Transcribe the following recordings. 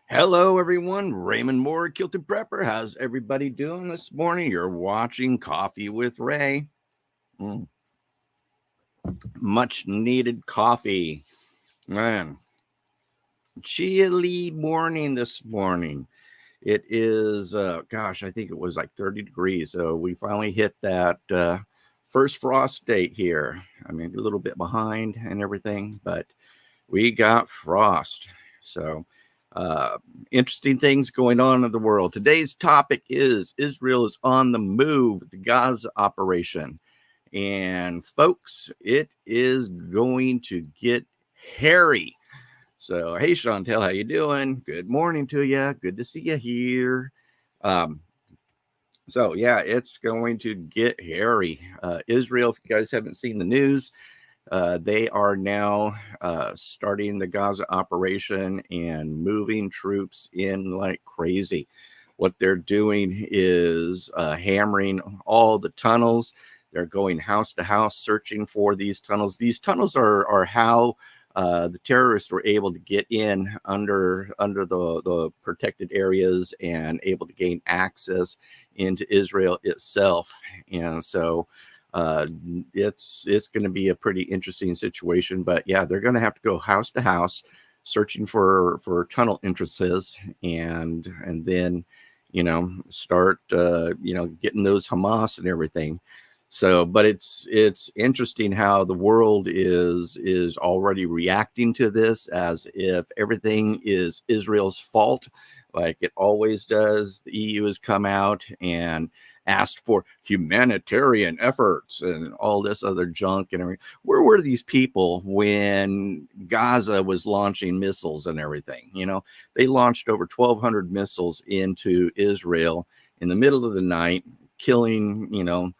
Hello, everyone. Raymond Moore, Kilted Prepper. How's everybody doing this morning? You're watching Coffee with Ray. Mm, Much needed coffee. Man, chilly morning this morning. It is, I think it was like 30 degrees. So we finally hit that first frost date here. I mean, a little bit behind and everything, but we got frost. So, uh, interesting things going on in the world. Today's topic is Israel is on the move, the Gaza operation. And folks, it is going to get hairy. So, hey, Chantel, how you doing? Good morning to you. Good to see you here. Um, yeah, it's going to get hairy. Israel, if you guys haven't seen the news, they are now starting the Gaza operation and moving troops in like crazy. What they're doing is hammering all the tunnels. They're going house to house searching for these tunnels. These tunnels are how the terrorists were able to get in under the protected areas and able to gain access into Israel itself. And so uh, it's going to be a pretty interesting situation. But yeah, they're going to have to go house to house searching for tunnel entrances and then start getting those Hamas and everything. So, but it's interesting how the world is already reacting to this as if everything is Israel's fault, like it always does. The EU has come out and asked for humanitarian efforts and all this other junk and everything. Where were these people when Gaza was launching missiles and everything? They launched over 1,200 missiles into Israel in the middle of the night, killing,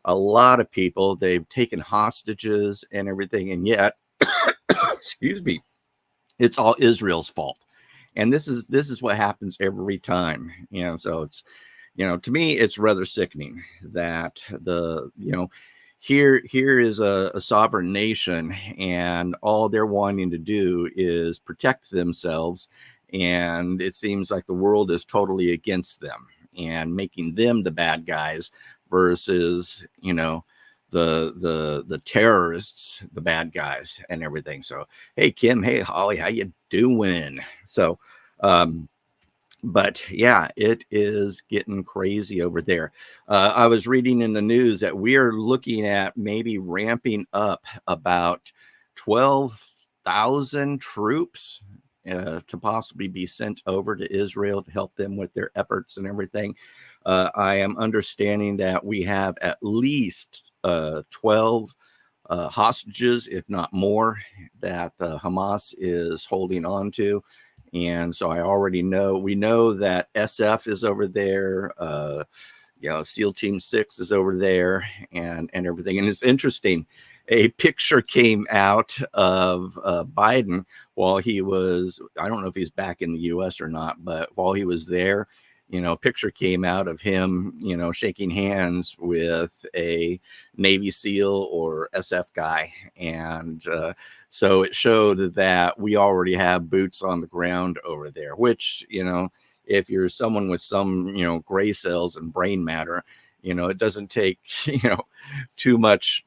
a lot of people. They've taken hostages and everything, and yet, excuse me, it's all Israel's fault. And this is what happens every time. So it's to me it's rather sickening that here is a sovereign nation, and all they're wanting to do is protect themselves, and it seems like the world is totally against them and making them the bad guys versus the terrorists, the bad guys and everything. So hey Kim, hey Holly, how you doing? So um but yeah, it is getting crazy over there. I was reading in the news that we are looking at maybe ramping up about 12,000 troops to possibly be sent over to Israel to help them with their efforts and everything. I am understanding that we have at least 12 hostages, if not more, that Hamas is holding on to. And so we know that SF is over there. SEAL Team 6 is over there and everything. And it's interesting. A picture came out of Biden while he was, I don't know if he's back in the US or not, but while he was there, a picture came out of him, shaking hands with a Navy SEAL or SF guy. And so it showed that we already have boots on the ground over there, which, if you're someone with some, gray cells and brain matter, it doesn't take, too much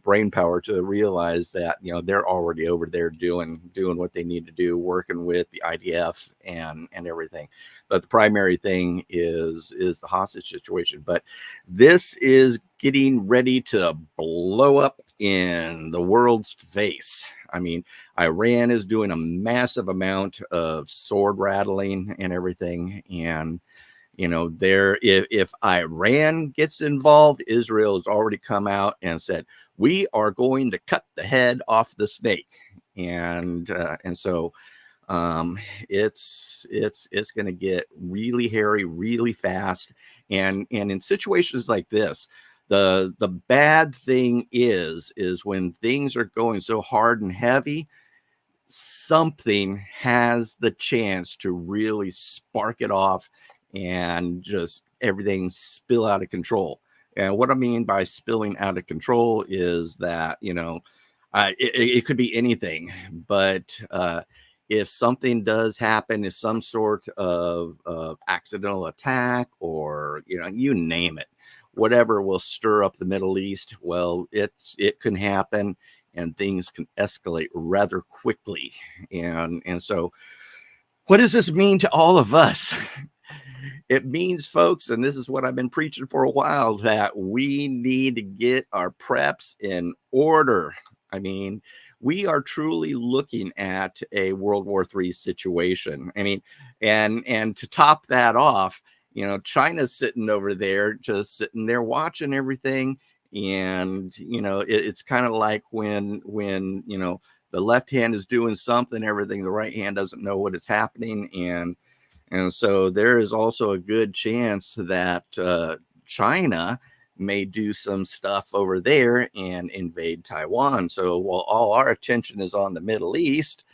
brain power to realize that, they're already over there doing what they need to do, working with the IDF and everything. But the primary thing is the hostage situation. But this is getting ready to blow up in the world's face. I mean, Iran is doing a massive amount of sword rattling and everything. And, if Iran gets involved, Israel has already come out and said, we are going to cut the head off the snake. And so it's going to get really hairy really fast. And in situations like this, the bad thing is when things are going so hard and heavy, something has the chance to really spark it off and just everything spill out of control. And what I mean by spilling out of control is that it could be anything, but if something does happen, if some sort of accidental attack, or you name it, whatever will stir up the Middle East, well, it can happen, and things can escalate rather quickly. And so, what does this mean to all of us? It means, folks, and this is what I've been preaching for a while, that we need to get our preps in order. I mean, we are truly looking at a World War III situation. I mean, and to top that off, China's sitting over there, just sitting there watching everything. And it's kind of like when the left hand is doing something, everything, the right hand doesn't know what is happening. And so there is also a good chance that China may do some stuff over there and invade Taiwan. So while all our attention is on the Middle East,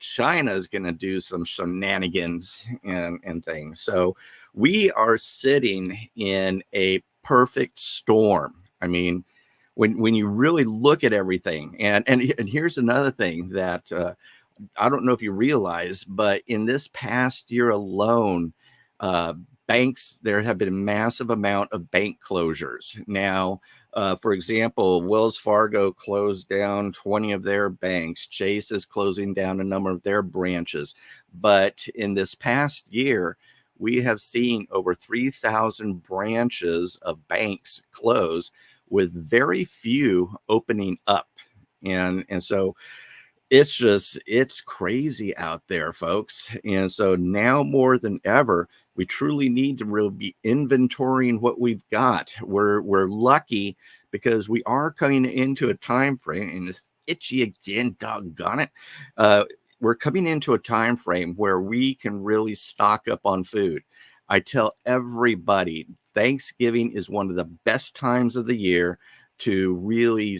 China is going to do some shenanigans and things. So we are sitting in a perfect storm. I mean, when you really look at everything, and here's another thing that I don't know if you realize, but in this past year alone, uh, there have been a massive amount of bank closures. Now, for example, Wells Fargo closed down 20 of their banks. Chase is closing down a number of their branches. But in this past year, we have seen over 3,000 branches of banks close, with very few opening up. And so it's crazy out there, folks. And so now more than ever, we truly need to really be inventorying what we've got. We're lucky because we are coming into a time frame, and it's itchy again, doggone it. We're coming into a time frame where we can really stock up on food. I tell everybody, Thanksgiving is one of the best times of the year to really,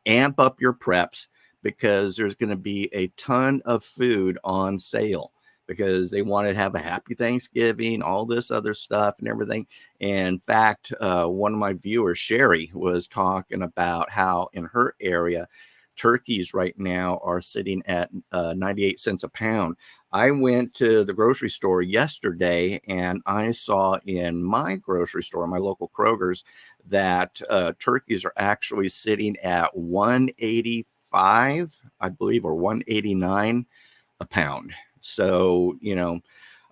amp up your preps, because there's going to be a ton of food on sale, because they want to have a happy Thanksgiving, all this other stuff and everything. And in fact, one of my viewers, Sherry, was talking about how in her area, turkeys right now are sitting at 98 cents a pound. I went to the grocery store yesterday, and I saw in my grocery store, my local Kroger's, that turkeys are actually sitting at 185, I believe, or 189 a pound. So,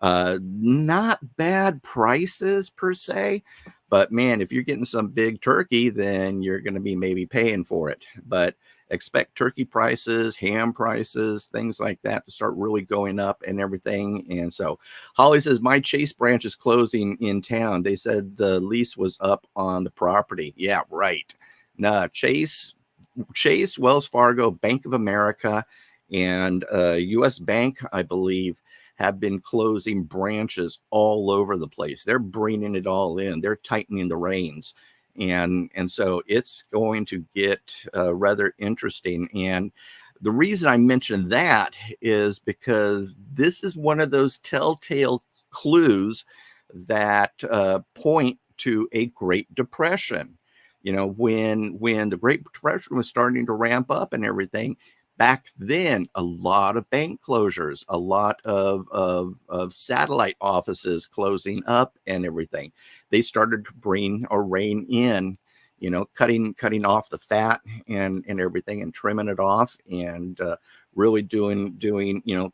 not bad prices per se, but man, if you're getting some big turkey, then you're going to be maybe paying for it. But expect turkey prices, ham prices, things like that to start really going up and everything. And so Holly says, my Chase branch is closing in town. They said the lease was up on the property. Yeah, right. Nah, Chase, Wells Fargo, Bank of America, and U.S. Bank, I believe, have been closing branches all over the place. They're bringing it all in. They're tightening the reins. And so it's going to get rather interesting. And the reason I mentioned that is because this is one of those telltale clues that point to a Great Depression. When the Great Depression was starting to ramp up and everything, back then, a lot of bank closures, a lot of satellite offices closing up and everything. They started to bring or rein in, cutting off the fat and everything, and trimming it off, and really doing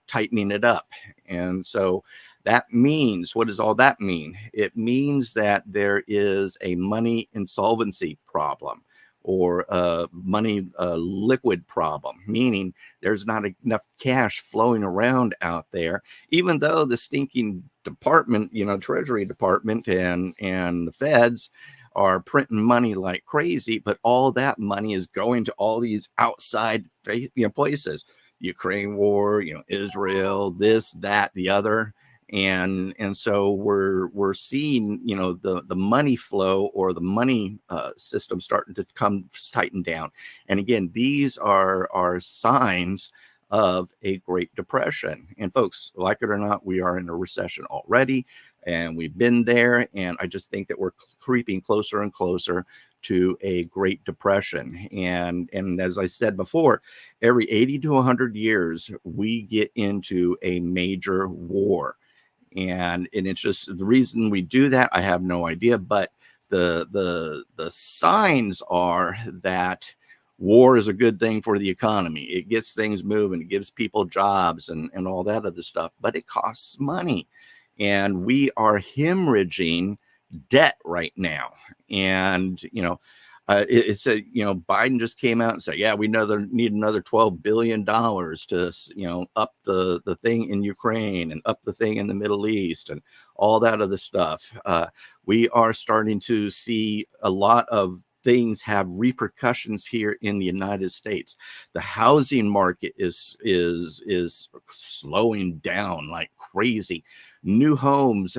tightening it up. And so that means, what does all that mean? It means that there is a money insolvency problem, or money liquid problem, meaning there's not enough cash flowing around out there, even though the stinking department, Treasury Department and the feds are printing money like crazy, but all that money is going to all these outside places. Ukraine war, Israel, this, that, the other. And so we're seeing the money flow, or the money system, starting to come tighten down. And again, these are signs of a Great Depression. And folks, like it or not, we are in a recession already, and we've been there. And I just think that we're creeping closer and closer to a Great Depression. And as I said before, every 80 to 100 years, we get into a major war. And it's just the reason we do that, I have no idea. But the signs are that war is a good thing for the economy. It gets things moving, it gives people jobs and all that other stuff, but it costs money. And we are hemorrhaging debt right now. And it's a Biden just came out and said, yeah, we need another $12 billion to up the thing in Ukraine and up the thing in the Middle East and all that other stuff. We are starting to see a lot of things have repercussions here in the United States. The housing market is slowing down like crazy. New homes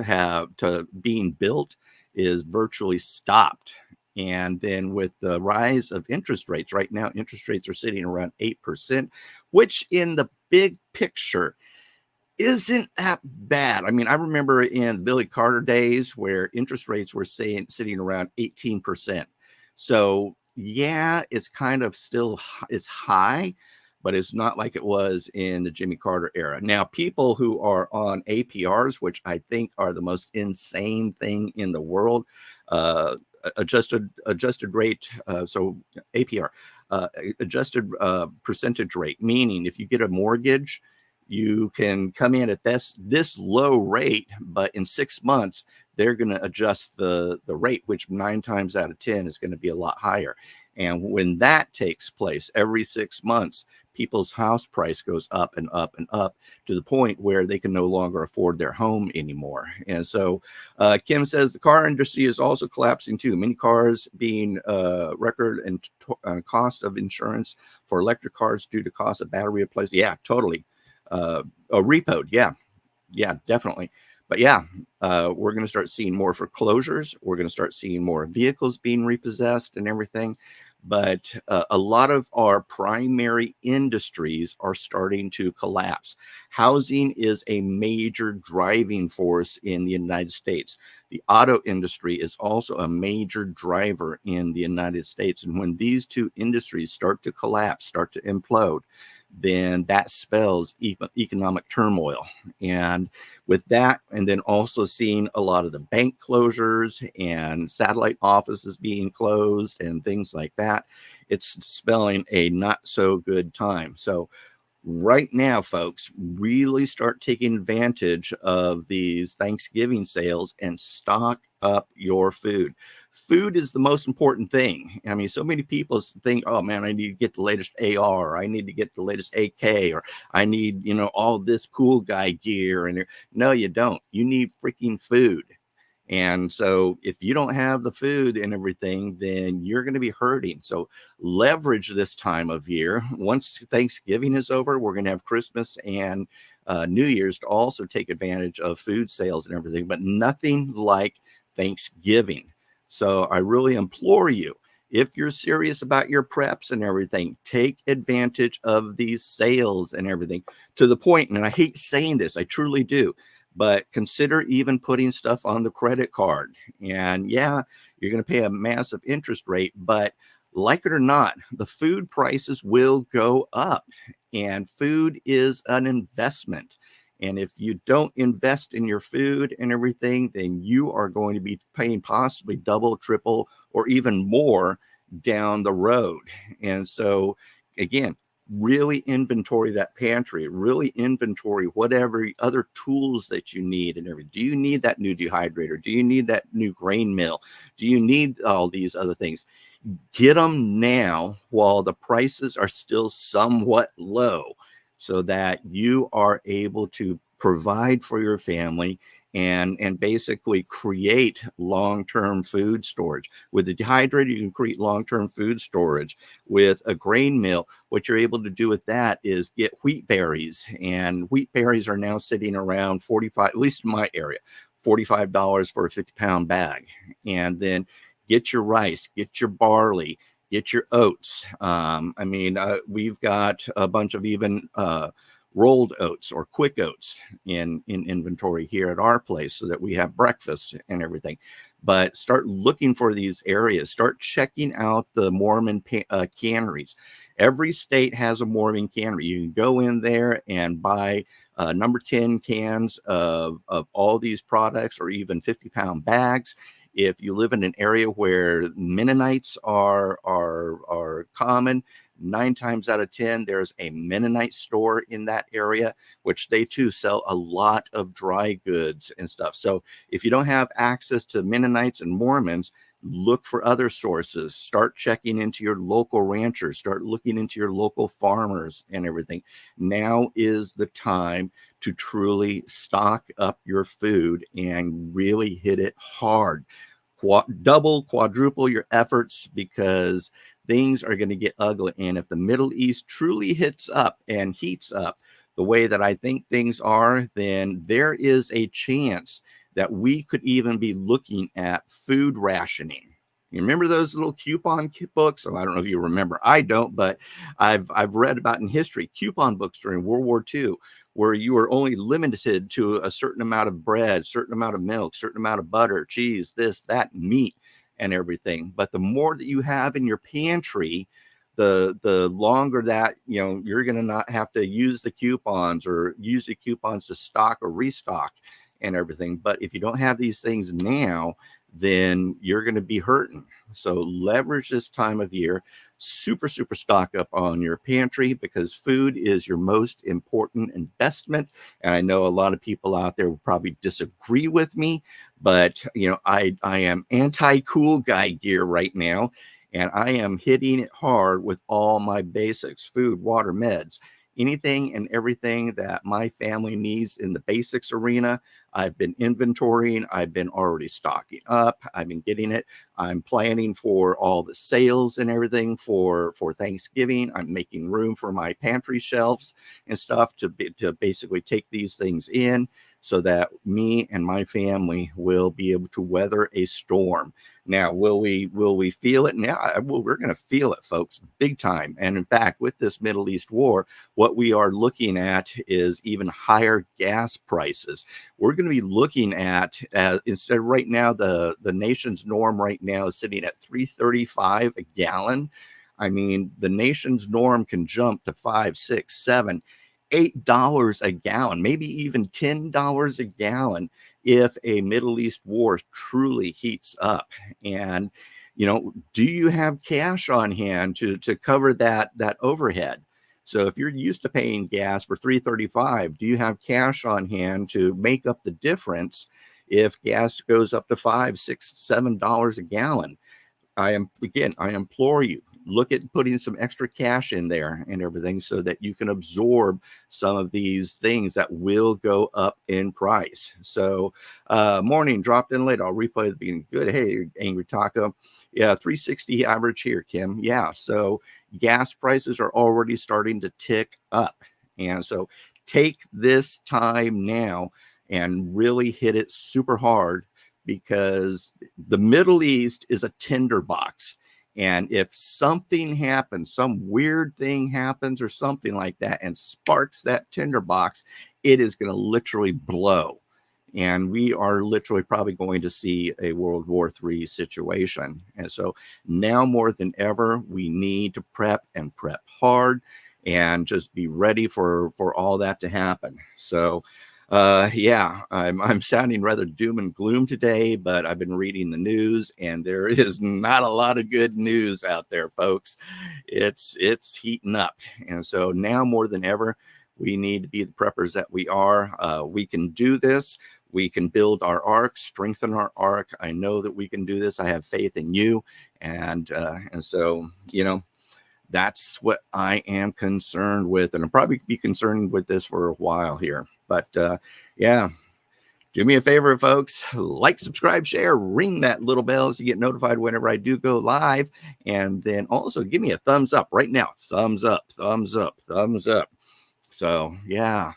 being built is virtually stopped. And then with the rise of interest rates, right now, interest rates are sitting around 8%, which in the big picture isn't that bad. I mean, I remember in Billy Carter days where interest rates were sitting around 18%. So yeah, it's kind of still, it's high, but it's not like it was in the Jimmy Carter era. Now, people who are on APRs, which I think are the most insane thing in the world, adjusted rate, so APR, adjusted percentage rate, meaning if you get a mortgage, you can come in at this low rate, but in 6 months they're going to adjust the rate, which 9 times out of 10 is going to be a lot higher. And when that takes place every 6 months, people's house price goes up and up and up to the point where they can no longer afford their home anymore. And so Kim says the car industry is also collapsing too. Many cars being record and cost of insurance for electric cars due to cost of battery replacement. Yeah, totally. Repoed. Yeah, definitely. But yeah, we're going to start seeing more foreclosures. We're going to start seeing more vehicles being repossessed and everything. But a lot of our primary industries are starting to collapse. Housing is a major driving force in the United States. The auto industry is also a major driver in the United States. And when these two industries start to collapse, start to implode, then that spells economic turmoil. And with that, and then also seeing a lot of the bank closures and satellite offices being closed and things like that, it's spelling a not so good time. So right now, folks, really start taking advantage of these Thanksgiving sales and stock up your food. Food is the most important thing. I mean, so many people think, oh man, I need to get the latest AR, or I need to get the latest AK, or I need, all this cool guy gear. And no, you don't. You need freaking food. And so if you don't have the food and everything, then you're going to be hurting. So leverage this time of year. Once Thanksgiving is over, we're going to have Christmas and New Year's to also take advantage of food sales and everything, but nothing like Thanksgiving. So I really implore you, if you're serious about your preps and everything, take advantage of these sales and everything to the point, and I hate saying this, I truly do, but consider even putting stuff on the credit card. And yeah, you're going to pay a massive interest rate, but like it or not, the food prices will go up, and food is an investment. And if you don't invest in your food and everything, then you are going to be paying possibly double, triple, or even more down the road. And so again, really inventory that pantry, really inventory whatever other tools that you need and everything. Do you need that new dehydrator? Do you need that new grain mill? Do you need all these other things? Get them now while the prices are still somewhat low, so that you are able to provide for your family and basically create long-term food storage. With the dehydrator, you can create long-term food storage. With a grain mill, what you're able to do with that is get wheat berries, and wheat berries are now sitting around 45, at least in my area, $45 for a 50-pound bag. And then get your rice, get your barley, get your oats. We've got a bunch of even rolled oats or quick oats in inventory here at our place, so that we have breakfast and everything. but start looking for these areas. Start checking out the Mormon canneries. Every state has a Mormon cannery. You can go in there and buy number 10 cans of all these products, or even 50-pound bags. If you live in an area where Mennonites are common, 9 times out of 10, there's a Mennonite store in that area, which they too sell a lot of dry goods and stuff. So if you don't have access to Mennonites and Mormons, look for other sources. Start checking into your local ranchers. Start looking into your local farmers and everything. Now is the time to truly stock up your food and really hit it hard. Double, quadruple your efforts, because things are going to get ugly. And if the Middle East truly hits up and heats up the way that I think things are, then there is a chance that we could even be looking at food rationing. You remember those little coupon books? Oh, I don't know if you remember. I don't, but I've read about in history coupon books during World War II, where you were only limited to a certain amount of bread, certain amount of milk, certain amount of butter, cheese, this, that, meat, and everything. But the more that you have in your pantry, the longer that, you know, you're going to not have to use the coupons or use the coupons to stock or restock and everything. But if you don't have these things now, then you're going to be hurting. So leverage this time of year. Super stock up on your pantry, because food is your most important investment. And I know a lot of people out there will probably disagree with me, but you know, I am anti-cool guy gear right now, and I am hitting it hard with all my basics: food, water, meds, anything and everything that my family needs in the basics arena. I've been inventorying. I've been already stocking up. I've been getting it. I'm planning for all the sales and everything for Thanksgiving. I'm making room for my pantry shelves and stuff to basically take these things in, so that me and my family will be able to weather a storm. Now, will we feel it? Now, well, we're going to feel it, folks, big time. And in fact, with this Middle East war, what we are looking at is even higher gas prices. We're going to be looking at, instead of right now, the nation's norm right now is sitting at $3.35 a gallon. I mean, the nation's norm can jump to $5, $6, $7, $8 a gallon, maybe even $10 a gallon if a Middle East war truly heats up. And, you know, do you have cash on hand to cover that overhead? So if you're used to paying gas for $3.35, do you have cash on hand to make up the difference if gas goes up to $5, $6, $7 a gallon? I implore you, look at putting some extra cash in there and everything, so that you can absorb some of these things that will go up in price. So morning, dropped in late. I'll replay the beginning. Good. Hey, Angry Taco. Yeah, 360 average here, Kim. Yeah, so gas prices are already starting to tick up. And so take this time now and really hit it super hard, because the Middle East is a tinderbox. And if something happens, some weird thing happens or something like that, and sparks that tinderbox, it is going to literally blow. And we are literally probably going to see a World War III situation. And so now more than ever, we need to prep, and prep hard, and just be ready for all that to happen. So yeah, I'm sounding rather doom and gloom today, but I've been reading the news, and there is not a lot of good news out there, folks. It's heating up. And so now more than ever, we need to be the preppers that we are. We can do this. We can build our ark, strengthen our ark. I know that we can do this. I have faith in you. And so, you know, that's what I am concerned with. And I'll probably be concerned with this for a while here. But yeah, do me a favor, folks. Like, subscribe, share, ring that little bell so you get notified whenever I do go live. And then also give me a thumbs up right now. Thumbs up, thumbs up, thumbs up. So yeah,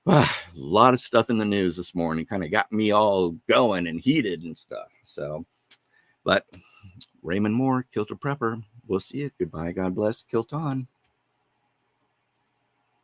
a lot of stuff in the news this morning. Kind of got me all going and heated and stuff. So, but Raymond Moore, Kilter Prepper. We'll see you. Goodbye. God bless. Kilt on.